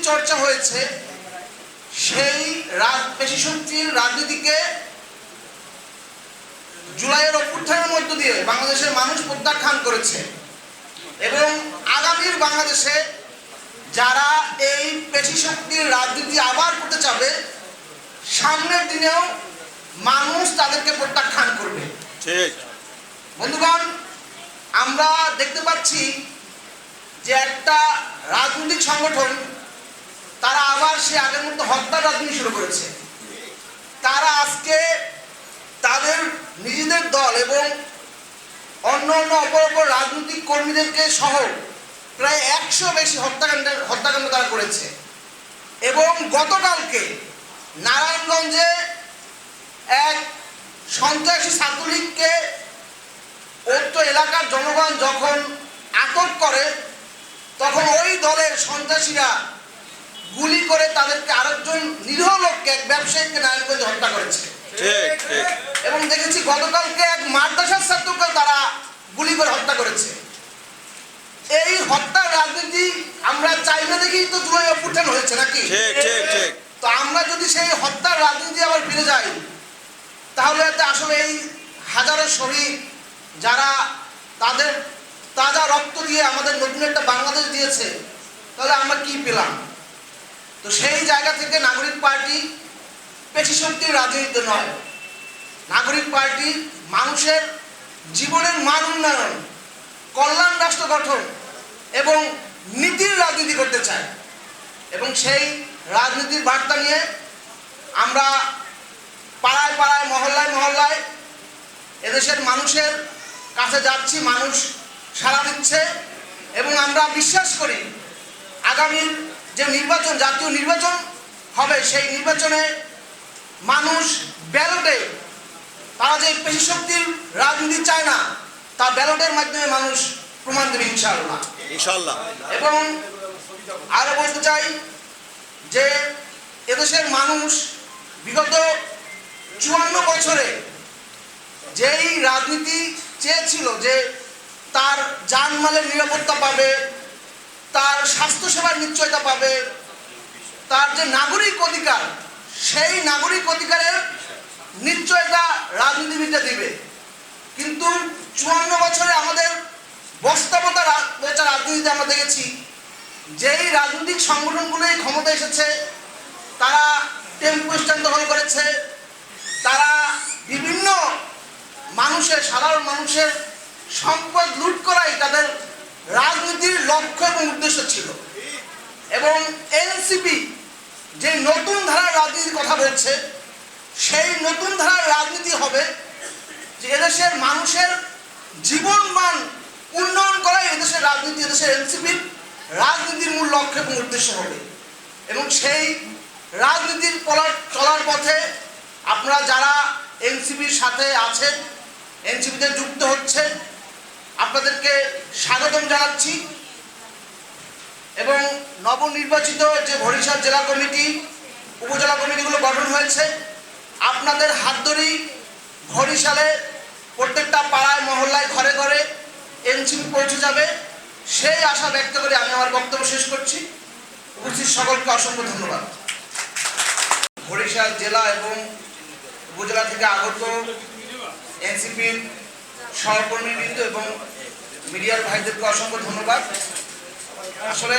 চর্চা হয়েছে সেই পেশি শক্তির রাজনীতিকে জুলাইয়ের অভ্যুত্থানের মধ্য দিয়ে বাংলাদেশের মানুষ প্রত্যাখ্যান করেছে এবং আগামীর বাংলাদেশে যারা এই পেশি শক্তির রাজনীতি আবার করতে চাবে সামনের দিনেও মানুষ তাদেরকে প্রত্যাখ্যান করবে। ঠিক বন্ধুগণ, আমরা দেখতে পাচ্ছি যে একটা রাজনৈতিক সংগঠন তারা আবার সে আগের মতো হত্যার রাজনীতি শুরু করেছে। তারা আজকে তাদের নিজেদের দল এবং অন্য অন্য অপর রাজনৈতিক কর্মীদেরকে সহ প্রায় 100 বেশি হত্যাকাণ্ড তারা করেছে এবং গতকালকে নারায়ণগঞ্জে এক সন্ত্রাসী ছাত্রলীগকে উক্ত এলাকার জনগণ যখন আটক করে তখন ওই দলের সন্ত্রাসীরা গুলি করে তাদেরকে আরেকজন নিরীহ লোককে এক ব্যবসায়ীকে নারায়ণগঞ্জে হত্যা করেছে এবং দেখেছি গতকালকে এক মাদ্রাসার ছাত্রকে তারা গুলি করে হত্যা করেছে। এই হত্যার রাজনীতি আমরা চাই না দেখেই তো জুলাই অভ্যুত্থান হয়েছে নাকি? তো আমরা যদি সেই হত্যার রাজনীতি আবার ফিরে যাই তাহলে আসলে এই হাজারো শহীদ যারা তাদের তাজা রক্ত দিয়ে আমাদের নতুন একটা বাংলাদেশ দিয়েছে তাহলে আমরা কি পেলাম? তো সেই জায়গা থেকে নাগরিক পার্টি পেশি শক্তির রাজনীতি নয়, নাগরিক পার্টি মানুষের জীবনের মান উন্নয়ন, কল্যাণ রাষ্ট্র গঠন এবং নীতির রাজনীতি করতে চায় এবং সেই রাজনীতির বার্তা নিয়ে আমরা পাড়ায় পাড়ায় মহল্লায় মহল্লায় এদেশের মানুষের কাছে যাচ্ছি। মানুষ সাড়া দিচ্ছে এবং আমরা বিশ্বাস করি আগামীর যে নির্বাচন, জাতীয় নির্বাচন হবে, সেই নির্বাচনে মানুষ ব্যালটে তারা যে পেশি শক্তির রাজনীতি চায় না তা ব্যালটের মাধ্যমে মানুষ প্রমাণ দেবে ইনশাআল্লাহ। এবং আরো বলতে চাই যে এদেশের মানুষ বিগত 54 বছরে যেই রাজনীতি চেয়েছিল যে তার জানমালের নিরাপত্তা পাবে, তার স্বাস্থ্যসেবার নিশ্চয়তা পাবে, তার যে নাগরিক অধিকার সেই নাগরিক অধিকারের নিশ্চয়তা রাজনীতিবিদরা দিবে, কিন্তু 54 বছরে আমাদের বস্তাবতা রাজনীতিতে আমরা দেখেছি যেই রাজনৈতিক সংগঠনগুলোই ক্ষমতা এসেছে তারা টেম্পো স্ট্যান্ড দখল করেছে, তারা বিভিন্ন মানুষের সাধারণ মানুষের সম্পদ লুট করাই তাদের রাজনীতির লক্ষ্য এবং উদ্দেশ্য ছিল। এবং এনসিপি যে নতুন ধারার রাজনীতির কথা বলছে সেই নতুন ধারার রাজনীতি হবে যে এদেশের মানুষের জীবন মান উন্নয়ন করাই এদেশের রাজনীতি, এদেশের এনসিপির রাজনীতির মূল লক্ষ্য এবং উদ্দেশ্য হবে। এবং সেই রাজনীতির চলার পথে আপনারা যারা এনসিপির সাথে আছেন, এনসিপিতে যুক্ত হচ্ছে, আপনাদেরকে স্বাগতম জানাচ্ছি। এবং নবনির্বাচিত যে বরিশাল জেলা কমিটি, উপজেলা কমিটিগুলো গঠন হয়েছে, আপনাদের হাত ধরেই বরিশালে প্রত্যেকটা পাড়ায় মহল্লায় ঘরে ঘরে এনসিপি পৌঁছে যাবে, সেই আশা ব্যক্ত করে আমি আমার বক্তব্য শেষ করছি। উপস্থিত সকলকে অসংখ্য ধন্যবাদ। বরিশাল জেলা এবং উপজেলা থেকে আগত এনসিপির সহকর্মীবৃন্দ এবং মিডিয়ার ভাইদেরকে অসংখ্য ধন্যবাদ। আসলে